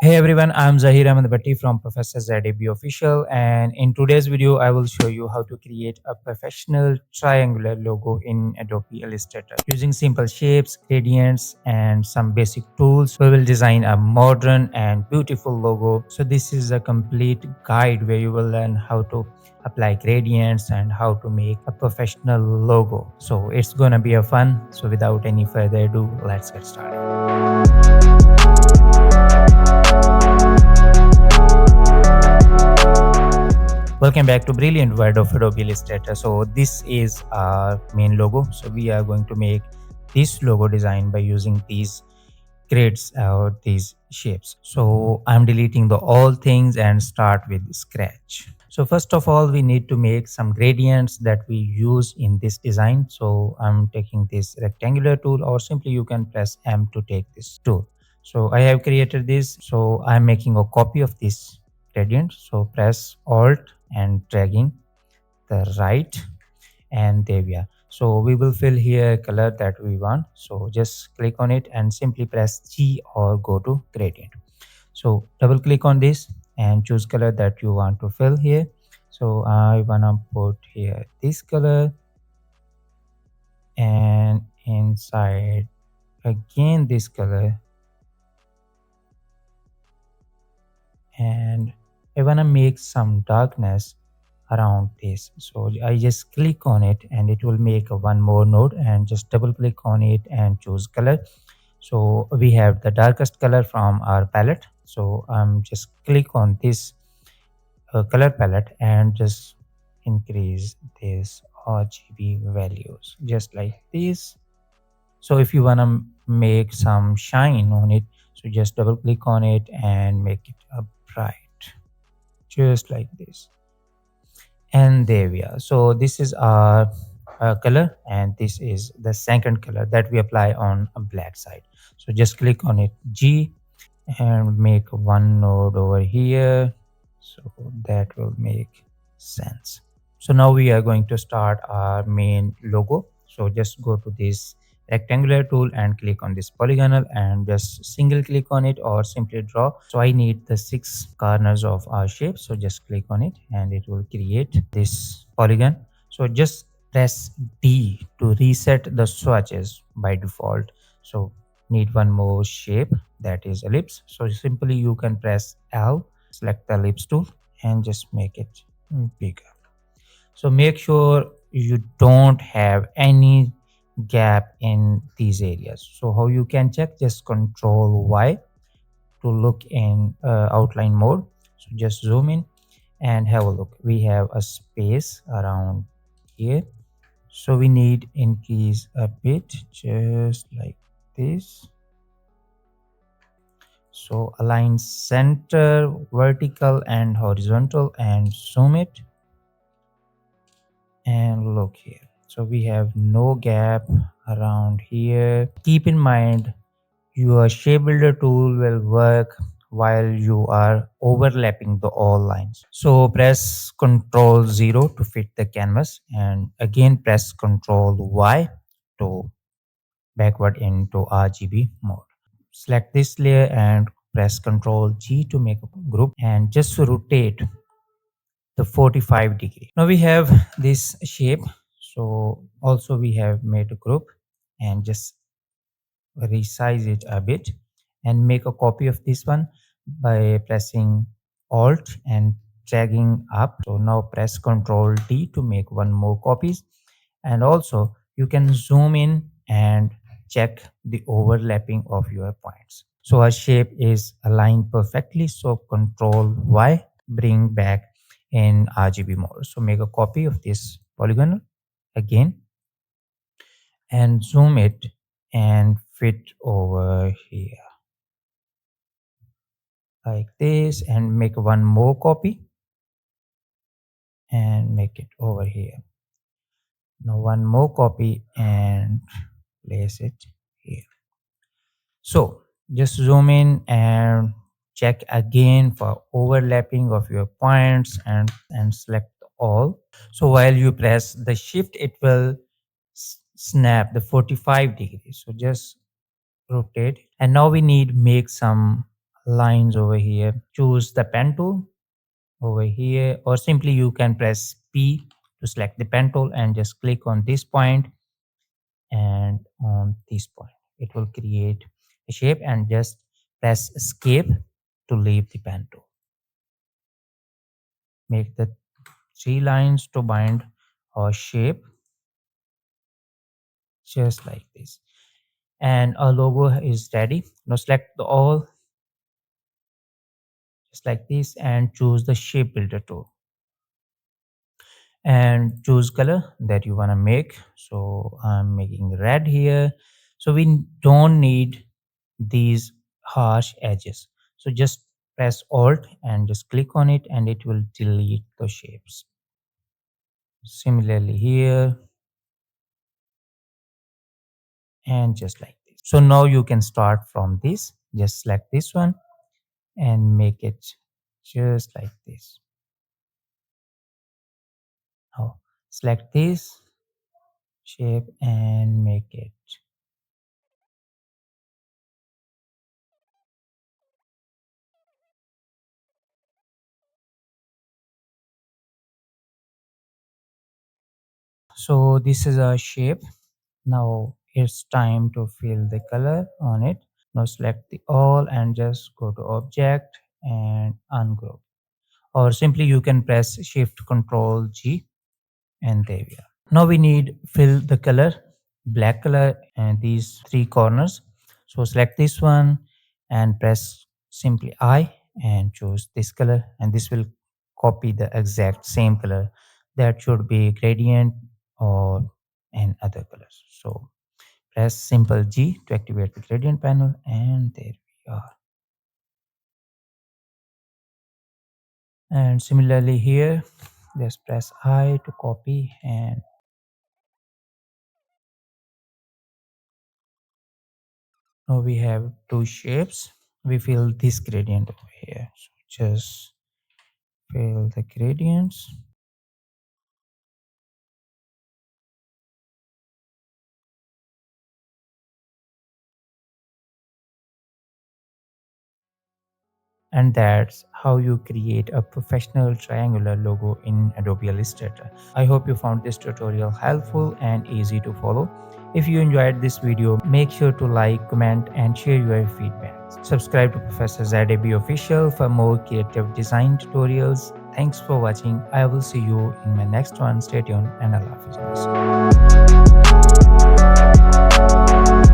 Hey everyone, I'm Zahir Ahmedabati from Professor ZAB Official, and in today's video, I will show you how to create a professional triangular logo in Adobe Illustrator. Using simple shapes, gradients, and some basic tools, we will design a modern and beautiful logo. So this is a complete guide where you will learn how to apply gradients and how to make a professional logo. So it's gonna be a fun. So without any further ado, let's get started. Welcome back to Brilliant World of Adobe Illustrator. So this is our main logo. So we are going to make this logo design by using these grids or these shapes. So I'm deleting the all things and start with scratch. So first of all, we need to make some gradients that we use in this design. So I'm taking this rectangular tool, or simply you can press M to take this tool. So I have created this. So I'm making a copy of this gradient. So press Alt and dragging the right, and there we are. So we will fill here color that we want. So just click on it and simply press G or go to gradient. So double click on this and choose color that you want to fill here. So I wanna put here this color, and inside again this color, and I wanna make some darkness around this. So I just click on it and it will make a one more node, and just double click on it and choose color. So we have the darkest color from our palette. So just click on this color palette and just increase this RGB values just like this. So if you want to make some shine on it, so just double click on it and make it a bright just like this, and there we are. So this is our color, and this is the second color that we apply on a black side. So just click on it G and make one node over here, so that will make sense. So now we are going to start our main logo. So just go to this rectangular tool and click on this polygonal and just single click on it or simply draw. So I need the 6 corners of our shape. So just click on it and it will create this polygon. So just press D to reset the swatches by default. So need one more shape, that is ellipse. So simply you can press L, select the ellipse tool and just make it bigger. So make sure you don't have any gap in these areas. So how you can check, just control Y to look in outline mode. So just zoom in and have a look. We have a space around here. So we need increase a bit just like this. So align center, vertical and horizontal, and zoom it and look here. So we have no gap around here. Keep in mind your shape builder tool will work while you are overlapping the all lines. So press Ctrl 0 to fit the canvas, and again press Ctrl Y to backward into RGB mode. Select this layer and press Ctrl G to make a group and just rotate the 45-degree. Now we have this shape. So also we have made a group and just resize it a bit and make a copy of this one by pressing Alt and dragging up. So now press Ctrl D to make one more copies, and also you can zoom in and check the overlapping of your points. So our shape is aligned perfectly. So Ctrl Y, bring back in RGB mode. So make a copy of this polygon again and zoom it and fit over here like this, and make one more copy and make it over here. Now one more copy and place it here. So just zoom in and check again for overlapping of your points and select all. So while you press the shift, it will snap the 45 degrees. So just rotate, and now we need make some lines over here. Choose the pen tool over here, or simply you can press P to select the pen tool and just click on this point and on this point. It will create a shape, and just press escape to leave the pen tool. Make the three lines to bind our shape just like this. And our logo is ready. Now select all just like this and choose the shape builder tool and choose color that you want to make. So I'm making red here. So we don't need these harsh edges. So just press Alt and just click on it and it will delete the shapes. Similarly here, and just like this. So now you can start from this. Just select this one and make it just like this. Now select this shape and make it. So this is a shape. Now it's time to fill the color on it. Now select the all and just go to object and ungroup. Or simply you can press shift control G, and there we are. Now we need fill the color, black color, and these three corners. So select this one and press simply I and choose this color, and this will copy the exact same color. That should be gradient or and other colors. So press simple G to activate the gradient panel, and there we are. And similarly here, just press I to copy, and now we have two shapes. We fill this gradient over here. So just fill the gradients. And that's how you create a professional triangular logo in Adobe Illustrator. I hope you found this tutorial helpful and easy to follow. If you enjoyed this video, make sure to like, comment, and share your feedback. Subscribe to Professor ZAB Official for more creative design tutorials. Thanks for watching. I will see you in my next one. Stay tuned, and Allah Hafiz.